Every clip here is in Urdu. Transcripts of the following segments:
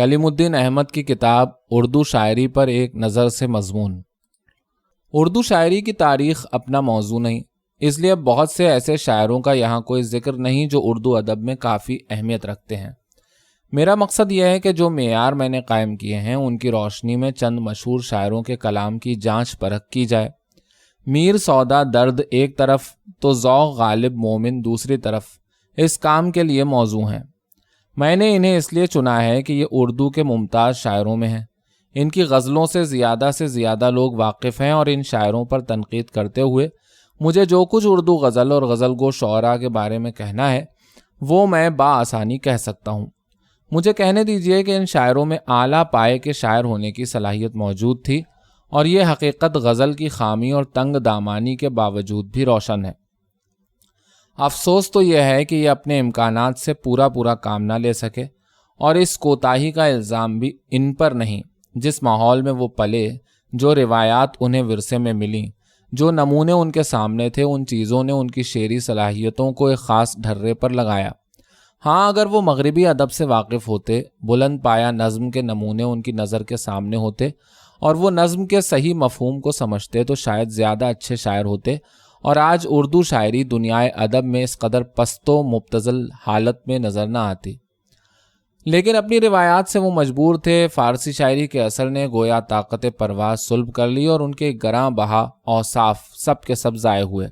کلیم الدین احمد کی کتاب اردو شاعری پر ایک نظر سے مضمون۔ اردو شاعری کی تاریخ اپنا موضوع نہیں، اس لیے بہت سے ایسے شاعروں کا یہاں کوئی ذکر نہیں جو اردو ادب میں کافی اہمیت رکھتے ہیں۔ میرا مقصد یہ ہے کہ جو معیار میں نے قائم کیے ہیں ان کی روشنی میں چند مشہور شاعروں کے کلام کی جانچ پرکھ کی جائے۔ میر سودا درد ایک طرف تو ذوق غالب مومن دوسری طرف اس کام کے لیے موضوع ہیں۔ میں نے انہیں اس لیے چنا ہے کہ یہ اردو کے ممتاز شاعروں میں ہیں۔ ان کی غزلوں سے زیادہ لوگ واقف ہیں اور ان شاعروں پر تنقید کرتے ہوئے مجھے جو کچھ اردو غزل اور غزل گو شعراء کے بارے میں کہنا ہے وہ میں بآسانی کہہ سکتا ہوں۔ مجھے کہنے دیجئے کہ ان شاعروں میں اعلیٰ پائے کے شاعر ہونے کی صلاحیت موجود تھی اور یہ حقیقت غزل کی خامی اور تنگ دامانی کے باوجود بھی روشن ہے۔ افسوس تو یہ ہے کہ یہ اپنے امکانات سے پورا کام نہ لے سکے، اور اس کوتاہی کا الزام بھی ان پر نہیں۔ جس ماحول میں وہ پلے، جو روایات انہیں ورثے میں ملیں، جو نمونے ان کے سامنے تھے، ان چیزوں نے ان کی شعری صلاحیتوں کو ایک خاص ڈھرے پر لگایا۔ ہاں، اگر وہ مغربی ادب سے واقف ہوتے، بلند پایا نظم کے نمونے ان کی نظر کے سامنے ہوتے اور وہ نظم کے صحیح مفہوم کو سمجھتے تو شاید زیادہ اچھے شاعر ہوتے، اور آج اردو شاعری دنیائے ادب میں اس قدر پست و مبتذل حالت میں نظر نہ آتی۔ لیکن اپنی روایات سے وہ مجبور تھے۔ فارسی شاعری کے اثر نے گویا طاقت پرواز سلب کر لی اور ان کے گراں بہا اوصاف سب کے سب ضائع ہوئے۔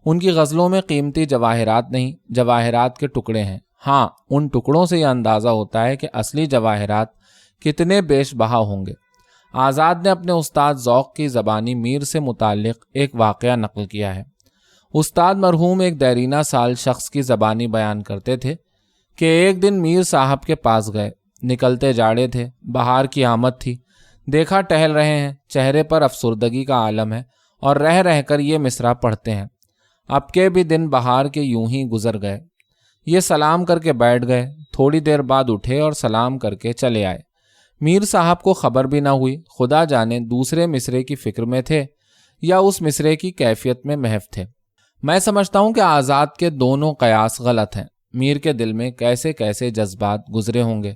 ان کی غزلوں میں قیمتی جواہرات نہیں، جواہرات کے ٹکڑے ہیں۔ ہاں، ان ٹکڑوں سے یہ اندازہ ہوتا ہے کہ اصلی جواہرات کتنے بیش بہا ہوں گے۔ آزاد نے اپنے استاد ذوق کی زبانی میر سے متعلق ایک واقعہ نقل کیا ہے۔ استاد مرحوم ایک دیرینہ سال شخص کی زبانی بیان کرتے تھے کہ ایک دن میر صاحب کے پاس گئے۔ نکلتے جاڑے تھے، بہار کی آمد تھی، دیکھا ٹہل رہے ہیں، چہرے پر افسردگی کا عالم ہے اور رہ کر یہ مصرع پڑھتے ہیں: اب کے بھی دن بہار کے یوں ہی گزر گئے۔ یہ سلام کر کے بیٹھ گئے، تھوڑی دیر بعد اٹھے اور سلام کر کے چلے آئے۔ میر صاحب کو خبر بھی نہ ہوئی، خدا جانے دوسرے مصرے کی فکر میں تھے یا اس مصرے کی کیفیت میں محو تھے۔ میں سمجھتا ہوں کہ آزاد کے دونوں قیاس غلط ہیں۔ میر کے دل میں کیسے کیسے جذبات گزرے ہوں گے،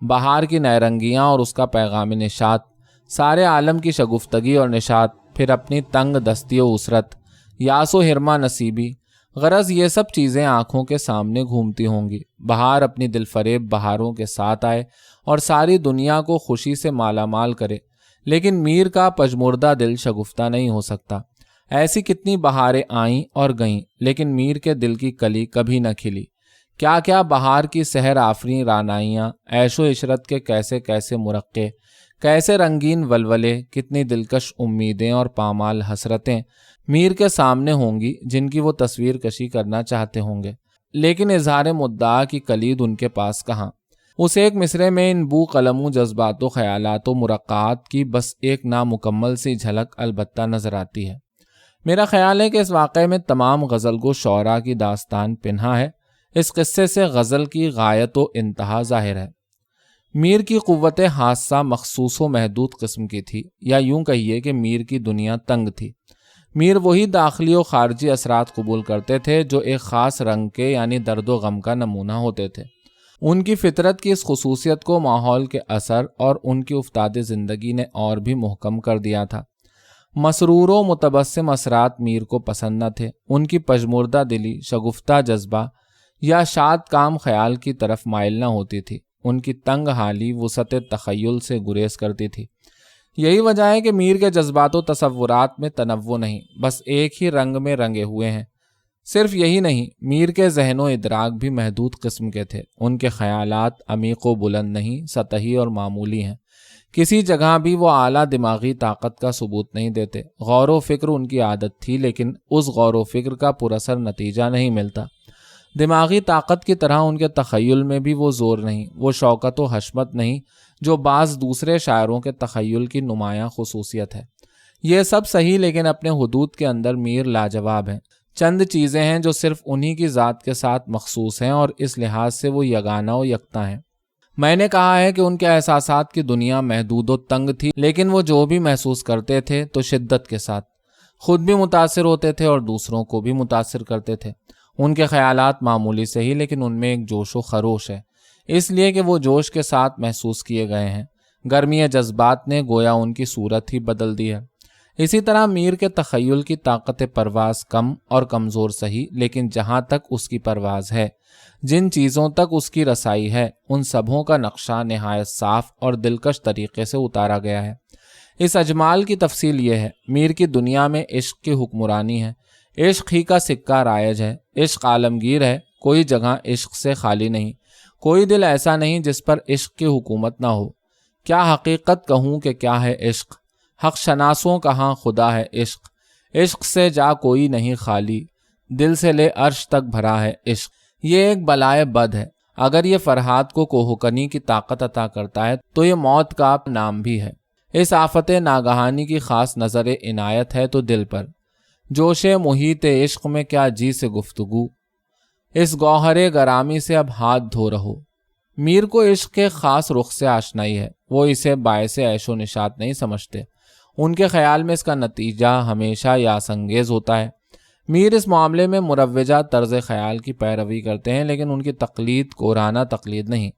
بہار کی نیرنگیاں اور اس کا پیغام نشاط، سارے عالم کی شگفتگی اور نشاط، پھر اپنی تنگ دستی و اسرت، یاس و حرمہ نصیبی، غرض یہ سب چیزیں آنکھوں کے سامنے گھومتی ہوں گی۔ بہار اپنی دل فریب بہاروں کے ساتھ آئے اور ساری دنیا کو خوشی سے مالا مال کرے، لیکن میر کا پژمردہ دل شگفتہ نہیں ہو سکتا۔ ایسی کتنی بہاریں آئیں اور گئیں، لیکن میر کے دل کی کلی کبھی نہ کھلی۔ کیا بہار کی سحر آفریں رعنائیاں، عیش و عشرت کے کیسے کیسے مرقع، کیسے رنگین ولولے، کتنی دلکش امیدیں اور پامال حسرتیں میر کے سامنے ہوں گی جن کی وہ تصویر کشی کرنا چاہتے ہوں گے، لیکن اظہار مدعا کی کلید ان کے پاس کہاں۔ اس ایک مصرے میں ان بو قلموں جذبات و خیالات و مرقعات کی بس ایک نامکمل سی جھلک البتہ نظر آتی ہے۔ میرا خیال ہے کہ اس واقعے میں تمام غزل گو شعراء کی داستان پنہا ہے۔ اس قصے سے غزل کی غایت و انتہا ظاہر ہے۔ میر کی قوت حاسہ مخصوص و محدود قسم کی تھی، یا یوں کہیے کہ میر کی دنیا تنگ تھی۔ میر وہی داخلی و خارجی اثرات قبول کرتے تھے جو ایک خاص رنگ کے یعنی درد و غم کا نمونہ ہوتے تھے۔ ان کی فطرت کی اس خصوصیت کو ماحول کے اثر اور ان کی افتاد زندگی نے اور بھی محکم کر دیا تھا۔ مسرور و متبسم اثرات میر کو پسند نہ تھے۔ ان کی پژمردہ دلی شگفتہ جذبہ یا شاد کام خیال کی طرف مائل نہ ہوتی تھی۔ ان کی تنگ حالی وسعت تخیل سے گریز کرتی تھی۔ یہی وجہ ہے کہ میر کے جذبات و تصورات میں تنوع نہیں، بس ایک ہی رنگ میں رنگے ہوئے ہیں۔ صرف یہی نہیں، میر کے ذہن و ادراک بھی محدود قسم کے تھے۔ ان کے خیالات عمیق و بلند نہیں، سطحی اور معمولی ہیں۔ کسی جگہ بھی وہ اعلیٰ دماغی طاقت کا ثبوت نہیں دیتے۔ غور و فکر ان کی عادت تھی، لیکن اس غور و فکر کا پراثر نتیجہ نہیں ملتا۔ دماغی طاقت کی طرح ان کے تخیل میں بھی وہ زور نہیں، وہ شوکت و حشمت نہیں جو بعض دوسرے شاعروں کے تخیل کی نمایاں خصوصیت ہے۔ یہ سب صحیح، لیکن اپنے حدود کے اندر میر لاجواب ہیں۔ چند چیزیں ہیں جو صرف انہی کی ذات کے ساتھ مخصوص ہیں اور اس لحاظ سے وہ یگانہ و یکتا ہیں۔ میں نے کہا ہے کہ ان کے احساسات کی دنیا محدود و تنگ تھی، لیکن وہ جو بھی محسوس کرتے تھے تو شدت کے ساتھ خود بھی متاثر ہوتے تھے اور دوسروں کو بھی متاثر کرتے تھے۔ ان کے خیالات معمولی سے ہی، لیکن ان میں ایک جوش و خروش ہے، اس لیے کہ وہ جوش کے ساتھ محسوس کیے گئے ہیں۔ گرمی جذبات نے گویا ان کی صورت ہی بدل دی ہے۔ اسی طرح میر کے تخیل کی طاقت پرواز کم اور کمزور سہی، لیکن جہاں تک اس کی پرواز ہے، جن چیزوں تک اس کی رسائی ہے، ان سبھوں کا نقشہ نہایت صاف اور دلکش طریقے سے اتارا گیا ہے۔ اس اجمال کی تفصیل یہ ہے، میر کی دنیا میں عشق کی حکمرانی ہے، عشق ہی کا سکہ رائج ہے، عشق عالمگیر ہے، کوئی جگہ عشق سے خالی نہیں، کوئی دل ایسا نہیں جس پر عشق کی حکومت نہ ہو۔ کیا حقیقت کہوں کہ کیا ہے عشق، حق شناسوں کہاں خدا ہے عشق، عشق سے جا کوئی نہیں خالی، دل سے لے عرش تک بھرا ہے عشق۔ یہ ایک بلائے بد ہے، اگر یہ فرہاد کو کوہکنی کی طاقت عطا کرتا ہے تو یہ موت کا نام بھی ہے۔ اس آفت ناگہانی کی خاص نظر عنایت ہے تو دل پر، جوش محیط عشق میں کیا جی سے گفتگو، اس گوہر گرامی سے اب ہاتھ دھو رہو۔ میر کو عشق کے خاص رخ سے آشنائی ہے، وہ اسے باعث عیش و نشاط نہیں سمجھتے، ان کے خیال میں اس کا نتیجہ ہمیشہ یاس انگیز ہوتا ہے۔ میر اس معاملے میں مروجہ طرز خیال کی پیروی کرتے ہیں، لیکن ان کی تقلید کورانہ تقلید نہیں۔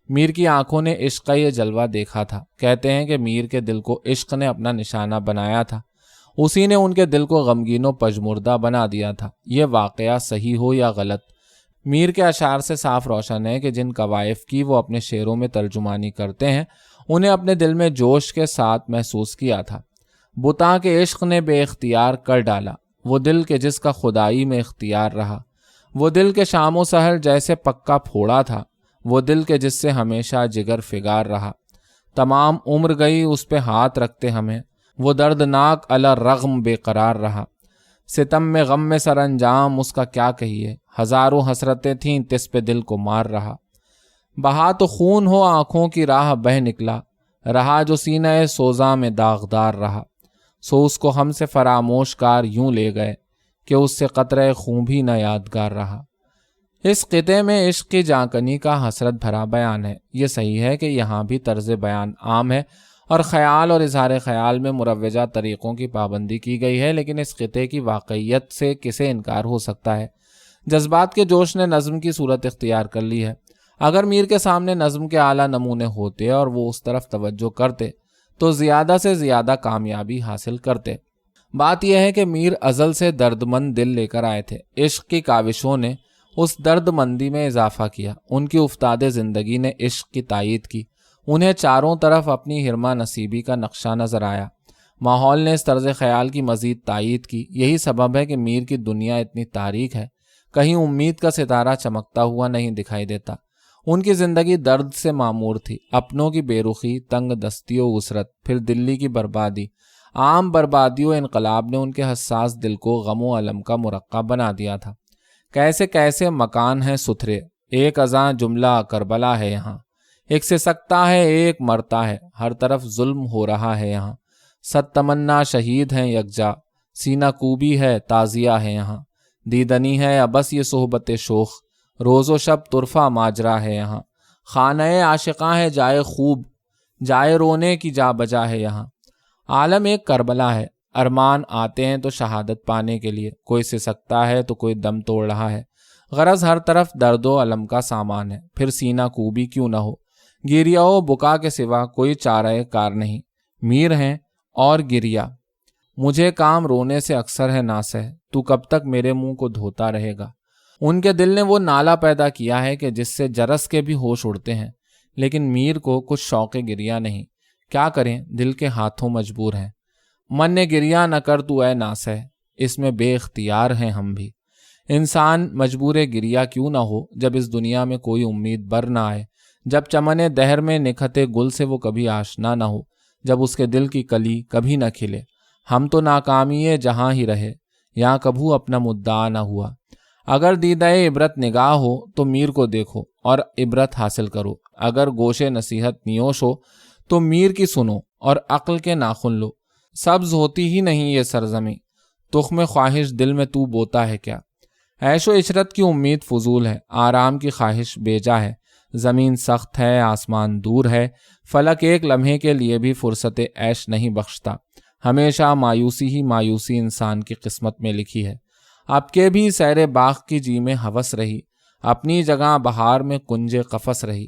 میر کی آنکھوں نے عشق کا یہ جلوہ دیکھا تھا، کہتے ہیں کہ میر کے دل کو عشق نے اپنا نشانہ بنایا تھا، اسی نے ان کے دل کو غمگین و پژمردہ بنا دیا تھا۔ یہ واقعہ صحیح ہو یا غلط، میر کے اشعار سے صاف روشن ہے کہ جن قوائف کی وہ اپنے شعروں میں ترجمانی کرتے ہیں، انہیں اپنے دل میں جوش کے ساتھ محسوس کیا تھا۔ بتاں کے عشق نے بے اختیار کر ڈالا، وہ دل کے جس کا خدائی میں اختیار رہا، وہ دل کے شام و سحر جیسے پکا پھوڑا تھا، وہ دل کے جس سے ہمیشہ جگر فگار رہا، تمام عمر گئی اس پہ ہاتھ رکھتے ہمیں، وہ دردناک علی رغم بے قرار رہا، ستم میں غم میں سر انجام اس کا کیا کہیے، ہزاروں حسرتیں تھیں تس پہ دل کو مار رہا، بہا تو خون ہو آنکھوں کی راہ بہ نکلا، رہا جو سینہ سوزاں میں داغدار رہا، سو اس کو ہم سے فراموش کار یوں لے گئے کہ اس سے قطرہ خون بھی نہ یادگار رہا۔ اس خطے میں عشق کی جانکنی کا حسرت بھرا بیان ہے۔ یہ صحیح ہے کہ یہاں بھی طرز بیان عام ہے اور خیال اور اظہار خیال میں مروجہ طریقوں کی پابندی کی گئی ہے، لیکن اس خطے کی واقعیت سے کسے انکار ہو سکتا ہے؟ جذبات کے جوش نے نظم کی صورت اختیار کر لی ہے۔ اگر میر کے سامنے نظم کے اعلیٰ نمونے ہوتے اور وہ اس طرف توجہ کرتے تو زیادہ سے زیادہ کامیابی حاصل کرتے۔ بات یہ ہے کہ میر ازل سے درد مند دل لے کر آئے تھے، عشق کی کاوشوں نے اس درد مندی میں اضافہ کیا، ان کی افتاد زندگی نے عشق کی تائید کی، انہیں چاروں طرف اپنی ہرما نصیبی کا نقشہ نظر آیا، ماحول نے اس طرز خیال کی مزید تائید کی۔ یہی سبب ہے کہ میر کی دنیا اتنی تاریک ہے، کہیں امید کا ستارہ چمکتا ہوا نہیں دکھائی دیتا۔ ان کی زندگی درد سے معمور تھی، اپنوں کی بے رخی، تنگ دستی و اسرت، پھر دلی کی بربادی، عام بربادی و انقلاب نے ان کے حساس دل کو غم و الم کا مرقع بنا دیا تھا۔ کیسے کیسے مکان ہیں ستھرے، ایک ازاں جملہ کربلا ہے یہاں، ایک سے سکتا ہے ایک مرتا ہے، ہر طرف ظلم ہو رہا ہے یہاں، صد تمنا شہید ہیں یکجا، سینہ کوبی ہے تازیہ ہے یہاں، دیدنی ہے ابس یہ صحبت شوخ، روز و شب طرفہ ماجرا ہے یہاں، خانہ عاشقاں ہے جائے خوب، جائے رونے کی جا بجا ہے یہاں۔ عالم ایک کربلا ہے، ارمان آتے ہیں تو شہادت پانے کے لیے، کوئی سسکتا ہے تو کوئی دم توڑ رہا ہے، غرض ہر طرف درد و علم کا سامان ہے، پھر سینہ کوبی کیوں نہ ہو، گریا و بکا کے سوا کوئی چارہ کار نہیں، میر ہیں اور گریا، مجھے کام رونے سے اکثر ہے ناسہ، تو کب تک میرے منہ کو دھوتا رہے گا۔ ان کے دل نے وہ نالا پیدا کیا ہے کہ جس سے جرس کے بھی ہوش اڑتے ہیں، لیکن میر کو کچھ شوق گریا نہیں، کیا کریں دل کے ہاتھوں مجبور ہیں۔ من نے گریا نہ کر تو اے ناسہ، اس میں بے اختیار ہیں ہم بھی۔ انسان مجبور گریا کیوں نہ ہو جب اس دنیا میں کوئی امید بر نہ آئے، جب چمن دہر میں نکھتے گل سے وہ کبھی آشنا نہ ہو، جب اس کے دل کی کلی کبھی نہ کھلے۔ ہم تو ناکامی جہاں ہی رہے، یہاں کبھو اپنا مدعا نہ ہوا۔ اگر دیدہ عبرت نگاہ ہو تو میر کو دیکھو اور عبرت حاصل کرو، اگر گوش نصیحت نیوش ہو تو میر کی سنو اور عقل کے ناخن لو۔ سبز ہوتی ہی نہیں یہ سرزمیں، تخم خواہش دل میں تو بوتا ہے کیا؟ عیش و عشرت کی امید فضول ہے، آرام کی خواہش بیجا ہے، زمین سخت ہے، آسمان دور ہے، فلک ایک لمحے کے لیے بھی فرصت عیش نہیں بخشتا، ہمیشہ مایوسی ہی مایوسی انسان کی قسمت میں لکھی ہے۔ اب کے بھی سیر باغ کی جی میں ہوس رہی، اپنی جگہ بہار میں کنج قفس رہی،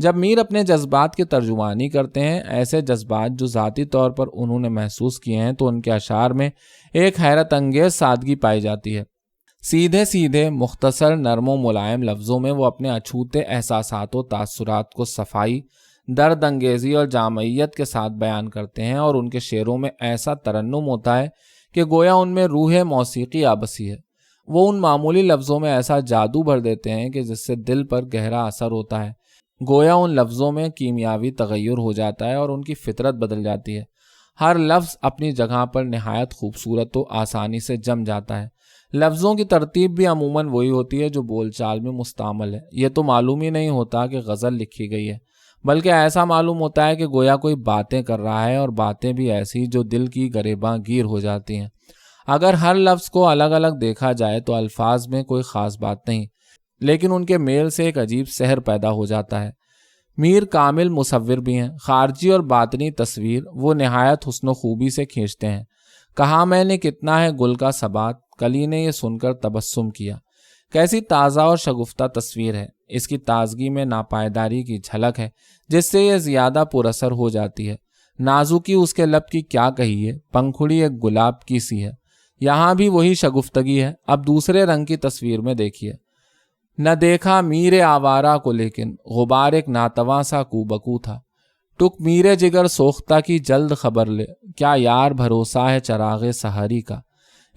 جب میر اپنے جذبات کی ترجمانی کرتے ہیں، ایسے جذبات جو ذاتی طور پر انہوں نے محسوس کیے ہیں، تو ان کے اشعار میں ایک حیرت انگیز سادگی پائی جاتی ہے۔ سیدھے سیدھے مختصر نرم و ملائم لفظوں میں وہ اپنے اچھوتے احساسات و تاثرات کو صفائی، درد انگیزی اور جامعیت کے ساتھ بیان کرتے ہیں، اور ان کے شعروں میں ایسا ترنم ہوتا ہے کہ گویا ان میں روح موسیقی آبسی ہے۔ وہ ان معمولی لفظوں میں ایسا جادو بھر دیتے ہیں کہ جس سے دل پر گہرا اثر ہوتا ہے، گویا ان لفظوں میں کیمیاوی تغیر ہو جاتا ہے اور ان کی فطرت بدل جاتی ہے۔ ہر لفظ اپنی جگہ پر نہایت خوبصورت و آسانی سے جم جاتا ہے۔ لفظوں کی ترتیب بھی عموماً وہی ہوتی ہے جو بول چال میں مستعمل ہے۔ یہ تو معلوم ہی نہیں ہوتا کہ غزل لکھی گئی ہے، بلکہ ایسا معلوم ہوتا ہے کہ گویا کوئی باتیں کر رہا ہے، اور باتیں بھی ایسی جو دل کی گریباں گیر ہو جاتی ہیں۔ اگر ہر لفظ کو الگ الگ دیکھا جائے تو الفاظ میں کوئی خاص بات نہیں، لیکن ان کے میل سے ایک عجیب سحر پیدا ہو جاتا ہے۔ میر کامل مصور بھی ہیں، خارجی اور باطنی تصویر وہ نہایت حسن و خوبی سے کھینچتے ہیں۔ کہا میں نے کتنا ہے گل کا ثبات، کلی نے یہ سن کر تبسم کیا۔ کیسی تازہ اور شگفتہ تصویر ہے، اس کی تازگی میں ناپائیداری کی جھلک ہے جس سے یہ زیادہ پر اثر ہو جاتی ہے۔ نازکی اس کے لب کی کیا کہیے، پنکھڑی ایک گلاب کی سی ہے۔ یہاں بھی وہی شگفتگی ہے، اب دوسرے رنگ کی تصویر میں دیکھیے۔ نہ دیکھا میر آوارہ کو لیکن غبار ایک ناتواں سا کو بکو تھا، ٹک میر جگر سوختہ کی جلد خبر لے، کیا یار بھروسہ ہے چراغ سحری کا۔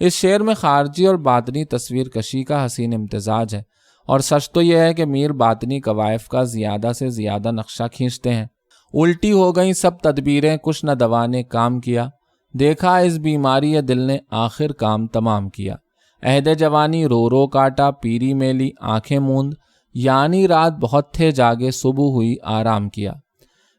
اس شعر میں خارجی اور باطنی تصویر کشی کا حسین امتزاج ہے، اور سچ تو یہ ہے کہ میر باطنی قوائف کا زیادہ سے زیادہ نقشہ کھینچتے ہیں۔ الٹی ہو گئیں سب تدبیریں، کچھ نہ دوا نے کام کیا، دیکھا اس بیماری دل نے آخر کام تمام کیا۔ عہد جوانی رو رو کاٹا، پیری میلی آنکھیں موند، یعنی رات بہت تھے جاگے، صبح ہوئی آرام کیا۔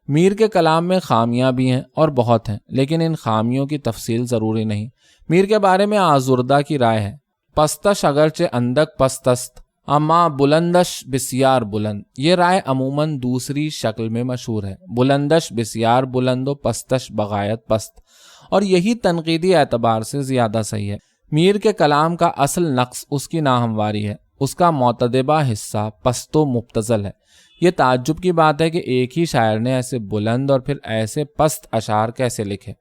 میر کے کلام میں خامیاں بھی ہیں اور بہت ہیں، لیکن ان خامیوں کی تفصیل ضروری نہیں۔ میر کے بارے میں آزردہ کی رائے ہے، پستش اگرچہ اندک پستست اما بلندش بسیار بلند۔ یہ رائے عموماً دوسری شکل میں مشہور ہے، بلندش بسیار بلند و پستش بغایت پست، اور یہی تنقیدی اعتبار سے زیادہ صحیح ہے۔ میر کے کلام کا اصل نقص اس کی ناہمواری ہے، اس کا معتدبہ حصہ پست و مبتذل ہے۔ یہ تعجب کی بات ہے کہ ایک ہی شاعر نے ایسے بلند اور پھر ایسے پست اشعار کیسے لکھے،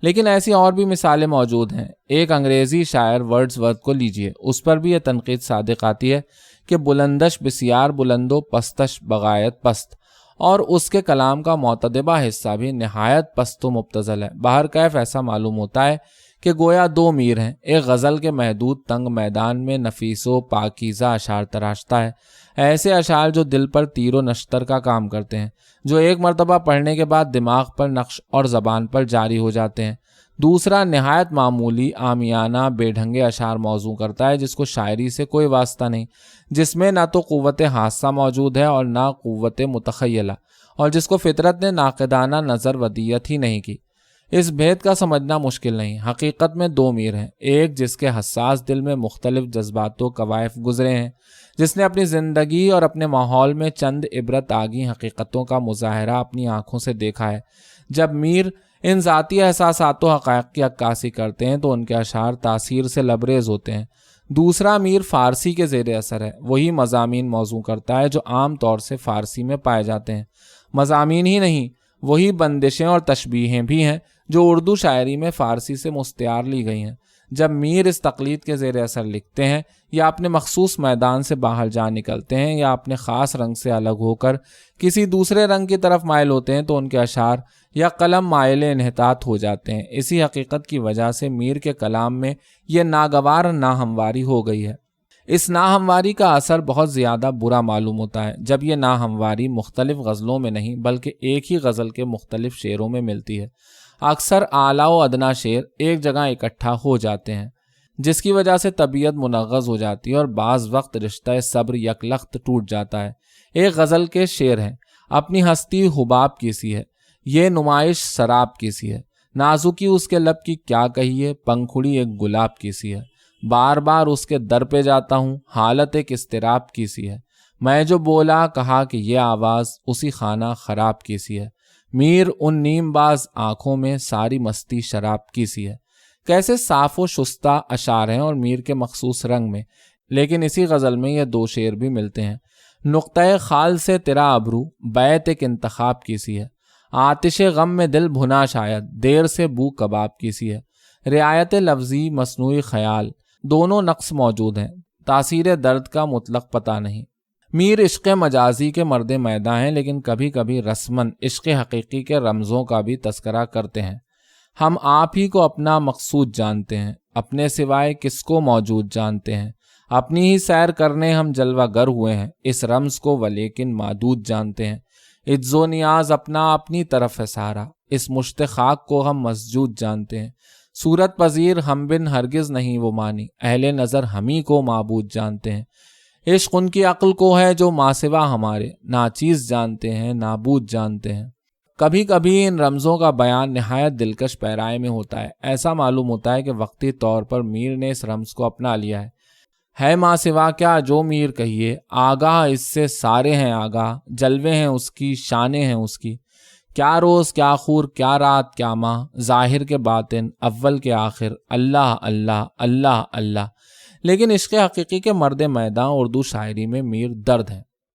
لیکن ایسی اور بھی مثالیں موجود ہیں۔ ایک انگریزی شاعر ورڈز ورتھ کو لیجئے، اس پر بھی یہ تنقید صادق آتی ہے کہ بلندش بسیار بلند و پستش بغایت پست، اور اس کے کلام کا معتدبہ حصہ بھی نہایت پست و مبتذل ہے۔ بہرکیف ایسا معلوم ہوتا ہے کہ گویا دو میر ہیں، ایک غزل کے محدود تنگ میدان میں نفیس و پاکیزہ اشعار تراشتا ہے، ایسے اشعار جو دل پر تیر و نشتر کا کام کرتے ہیں، جو ایک مرتبہ پڑھنے کے بعد دماغ پر نقش اور زبان پر جاری ہو جاتے ہیں۔ دوسرا نہایت معمولی عامیانہ بے ڈھنگے اشعار موضوع کرتا ہے، جس کو شاعری سے کوئی واسطہ نہیں، جس میں نہ تو قوت حادثہ موجود ہے اور نہ قوت متخیلہ، اور جس کو فطرت نے ناقدانہ نظر ودیت ہی نہیں کی۔ اس بھید کا سمجھنا مشکل نہیں۔ حقیقت میں دو میر ہیں، ایک جس کے حساس دل میں مختلف جذبات و کوائف گزرے ہیں، جس نے اپنی زندگی اور اپنے ماحول میں چند عبرت آگی حقیقتوں کا مظاہرہ اپنی آنکھوں سے دیکھا ہے۔ جب میر ان ذاتی احساسات و حقائق کی عکاسی کرتے ہیں تو ان کے اشعار تاثیر سے لبریز ہوتے ہیں۔ دوسرا میر فارسی کے زیر اثر ہے، وہی مضامین موضوع کرتا ہے جو عام طور سے فارسی میں پائے جاتے ہیں۔ مضامین ہی نہیں، وہی بندشیں اور تشبیہیں بھی ہیں جو اردو شاعری میں فارسی سے مستعار لی گئی ہیں۔ جب میر اس تقلید کے زیر اثر لکھتے ہیں، یا اپنے مخصوص میدان سے باہر جا نکلتے ہیں، یا اپنے خاص رنگ سے الگ ہو کر کسی دوسرے رنگ کی طرف مائل ہوتے ہیں، تو ان کے اشعار یا قلم مائل انحطاط ہو جاتے ہیں۔ اسی حقیقت کی وجہ سے میر کے کلام میں یہ ناگوار ناہمواری ہو گئی ہے۔ اس ناہمواری کا اثر بہت زیادہ برا معلوم ہوتا ہے جب یہ ناہمواری مختلف غزلوں میں نہیں بلکہ ایک ہی غزل کے مختلف شعروں میں ملتی ہے۔ اکثر اعلیٰ و ادنا شعر ایک جگہ اکٹھا ہو جاتے ہیں، جس کی وجہ سے طبیعت منغص ہو جاتی ہے اور بعض وقت رشتہ صبر یکلخت ٹوٹ جاتا ہے۔ ایک غزل کے شعر ہیں، اپنی ہستی حباب کی سی ہے، یہ نمائش سراب کی سی ہے، نازکی اس کے لب کی کیا کہیے، پنکھڑی ایک گلاب کی سی ہے، بار بار اس کے در پہ جاتا ہوں، حالت ایک اضطراب کی سی ہے، میں جو بولا کہا کہ یہ آواز اسی خانہ خراب کی سی ہے، میر ان نیم باز آنکھوں میں ساری مستی شراب کی سی ہے۔ کیسے صاف و شستہ اشعار ہیں اور میر کے مخصوص رنگ میں، لیکن اسی غزل میں یہ دو شعر بھی ملتے ہیں۔ نقطۂ خال سے تیرا ابرو بیت ایک انتخاب کی سی ہے، آتش غم میں دل بھنا شاید دیر سے بو کباب کی سی ہے، رعایت لفظی مصنوعی خیال دونوں نقص موجود ہیں، تاثیر درد کا مطلق پتہ نہیں۔ میر عشق مجازی کے مرد میداں ہیں، لیکن کبھی کبھی رسماً عشق حقیقی کے رمزوں کا بھی تذکرہ کرتے ہیں۔ ہم آپ ہی کو اپنا مقصود جانتے ہیں، اپنے سوائے کس کو موجود جانتے ہیں، اپنی ہی سیر کرنے ہم جلوہ گر ہوئے ہیں، اس رمز کو ولیکن معدود جانتے ہیں۔ عجز و نیاز اپنا اپنی طرف ہے سارا، اس مشت خاک کو ہم مسجود جانتے ہیں۔ صورت پذیر ہم بن ہرگز نہیں وہ مانی، اہل نظر ہمیں کو معبود جانتے ہیں۔ عشق ان کی عقل کو ہے جو ماسوا ہمارے، ناچیز جانتے ہیں نابود جانتے ہیں۔ کبھی کبھی ان رمزوں کا بیان نہایت دلکش پیرائے میں ہوتا ہے، ایسا معلوم ہوتا ہے کہ وقتی طور پر میر نے اس رمز کو اپنا لیا ہے ماسوا کیا جو میر کہیے، آگاہ اس سے سارے ہیں آگاہ، جلوے ہیں اس کی شانیں ہیں اس کی، کیا روز کیا خور کیا رات کیا ماہ، ظاہر کے باطن اول کے آخر، اللہ اللہ اللہ اللہ۔ لیکن عشق حقیقی کے مرد میداں اردو شاعری میں میر درد ہیں،